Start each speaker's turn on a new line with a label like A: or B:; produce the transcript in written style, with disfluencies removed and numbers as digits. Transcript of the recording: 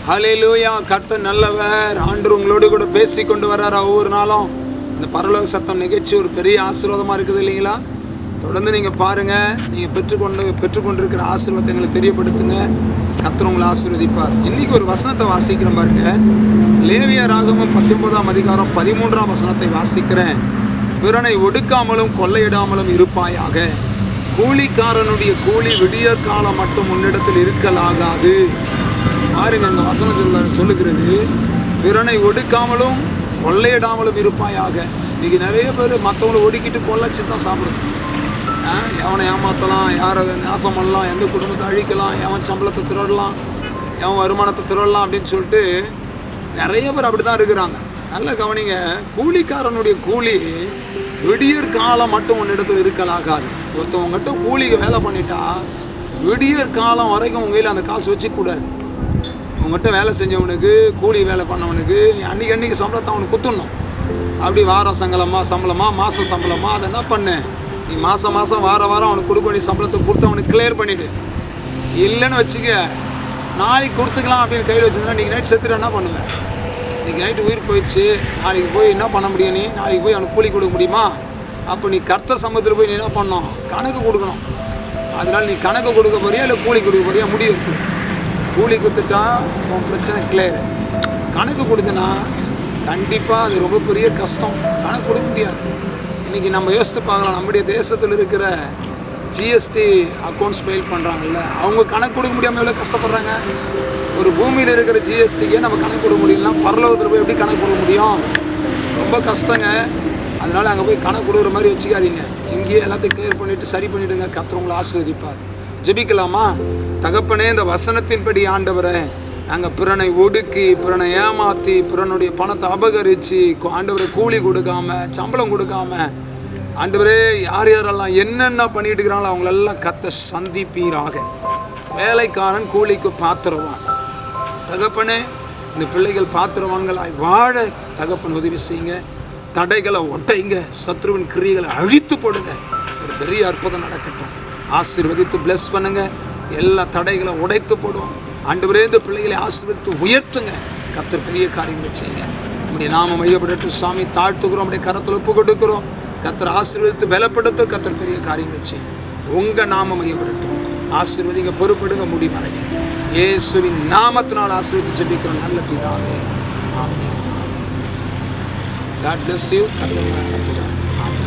A: ஹல்லேலூயா. கர்த்தர் நல்லவர். ஆண்டவர் உங்களோடு கூட பேசி கொண்டு வர்றாரா ஒவ்வொரு நாளும். இந்த பரலோக சத்தம் நிகழ்ச்சி ஒரு பெரிய ஆசீர்வாதமாக இருக்குது இல்லைங்களா? தொடர்ந்து நீங்கள் பாருங்கள். நீங்கள் பெற்றுக்கொண்டிருக்கிற ஆசீர்வாதத்தை எங்களுக்கு தெரியப்படுத்துங்க. கர்த்தர் உங்களை ஆசீர்வதிப்பார். இன்றைக்கி ஒரு வசனத்தை வாசிக்கிறேன் பாருங்கள். லேவியராகமம் 19ஆம் அதிகாரம் 13ஆம் வசனத்தை வாசிக்கிறேன். பிறனை ஒடுக்காமலும் கொள்ளையிடாமலும் இருப்பாயாக. கூலிக்காரனுடைய கூலி விடியற் காலம் மட்டும் உன்னிடத்தில் இருக்கலாகாது. பாருங்க, இந்த வசனம் சொல்லுகிறது, பிறனை ஒடுக்காமலும் கொள்ளையிடாமலும் இருப்பாயாக. இன்றைக்கி நிறைய பேர் மற்றவங்களை ஒடுக்கிட்டு கொள்ளைச்சி தான் சாப்பிடுது. எவனை ஏமாற்றலாம், யாரை நாசம் பண்ணலாம், எந்த குடும்பத்தை அழிக்கலாம், எவன் சம்பளத்தை திருடலாம், எவன் வருமானத்தை திருடலாம் அப்படின்னு சொல்லிட்டு நிறைய பேர் அப்படி தான் இருக்கிறாங்க. நல்ல கவனிங்க, கூலிக்காரனுடைய கூலி விடியற் காலம் மட்டும் உன்னிடத்தில் இருக்கலாகாது. ஒருத்தவங்ககிட்ட கூலிக்கு வேலை பண்ணிட்டா விடியற் காலம் வரைக்கும் உங்கள் கையில் அந்த காசு வச்சுக்கூடாது. உங்கள்கிட்ட வேலை செஞ்சவனுக்கு, கூலி வேலை பண்ணவனுக்கு நீ அன்றைக்கி சம்பளத்தை அவனுக்கு குத்துடணும். அப்படி வாரம் சம்பளமா மாதம் சம்பளமா அதை என்ன பண்ணு, நீ மாதம் வாரம் அவனுக்கு கொடுக்க வேண்டிய சம்பளத்தை கொடுத்து அவனுக்கு கிளியர் பண்ணிவிடு. இல்லைன்னு வச்சுக்க, நாளைக்கு கொடுத்துக்கலாம் அப்படின்னு கையில் வச்சுருந்தா இன்றைக்கி நைட் செத்துட்டு என்ன பண்ணுவேன்? இன்றைக்கி நைட்டு உயிர் போயிடுச்சு, நாளைக்கு போய் என்ன பண்ண முடியும்? நீ நாளைக்கு போய் அவனுக்கு கூலி கொடுக்க முடியுமா? அப்போ நீ கர்த்தர் சம்பளத்தில் போய் நீ என்ன பண்ணணும்? கணக்கு கொடுக்கணும். அதனால் நீ கணக்கு கொடுக்க போறியா இல்லை கூலி கொடுக்க போறியா? முடிவு எடுத்து. கூலி கொடுத்துட்டா உன் பிரச்சனை கிளியரு. கணக்கு கொடுத்தனா கண்டிப்பாக அது ரொம்ப பெரிய கஷ்டம். கணக்கு கொடுக்க முடியாது. இன்றைக்கி நம்ம யோசித்து பார்க்கலாம், நம்முடைய தேசத்தில் இருக்கிற ஜிஎஸ்டி அக்கௌண்ட்ஸ் ஃபைல் பண்ணுறாங்கல்ல, அவங்க கணக்கு கொடுக்க முடியாமல் எவ்வளோ கஷ்டப்படுறாங்க. ஒரு பூமியில் இருக்கிற ஜிஎஸ்டிக்கே நம்ம கணக்கு கொடுக்க முடியலன்னா பரலோகத்தில் போய் எப்படி கணக்கு கொடுக்க முடியும்? ரொம்ப கஷ்டங்க. அதனால் அங்கே போய் கணக்கு கொடுக்குற மாதிரி வச்சுக்காதீங்க. இங்கேயே எல்லாத்தையும் கிளியர் பண்ணிவிட்டு சரி பண்ணிவிடுங்க. கர்த்தர் உங்களை ஆசீர்வதிப்பார். ஜெபிக்கலாமா? தகப்பனே, இந்த வசனத்தின்படி ஆண்டவரே, நாங்கள் பிறனை ஒடுக்கி, பிறனை ஏமாற்றி, பிறனுடைய பணத்தை அபகரித்து, ஆண்டவரை கூலி கொடுக்காம, சம்பளம் கொடுக்காம, ஆண்டவரே யாரெல்லாம் என்னென்ன பண்ணிட்டு இருக்கிறாங்களோ அவங்களெல்லாம் கர்த்தர் சந்திப்பீராக. வேலைக்காரன் கூலிக்கு பாத்திரவான். தகப்பனே, இந்த பிள்ளைகள் பாத்திரவான்களாய் வாழ தகப்பன் உதவி செய்யுங்க. தடைகளை ஒட்டைங்க, சத்ருவின் கிரியைகளை அழித்து போடுங்க. ஒரு பெரிய அற்புதம் நடக்கட்டும். ஆசீர்வதித்து பிளஸ் பண்ணுங்க. எல்லா தடைகளை உடைத்து போடுவோம். ஆண்டவரே, இந்த பிள்ளைகளை ஆசீர்வதித்து உயர்த்துங்க. கர்த்தர் பெரிய காரியங்களை செய்யுங்க. நம்முடைய நாமம் மையப்பட்டு சாமி தாழ்த்துக்கிறோம். நம்முடைய கரத்தில் ஒப்பு கொடுக்கிறோம். கர்த்தர் ஆசீர்வதித்து பலப்படுத்த கர்த்தர் பெரிய காரியங்களை செய்யும். உங்கள் நாமம் மையப்படட்டும். ஆசீர்வதிங்க, பொறுப்படுங்க, முடிமறைங்க. இயேசுவின் நாமத்தினால் ஆசீர்வதித்து ஜெபிக்கிறோம் நல்ல பிதாவே. ஆமென். God bless you. கர்த்தர் நடத்துவார். ஆமென்.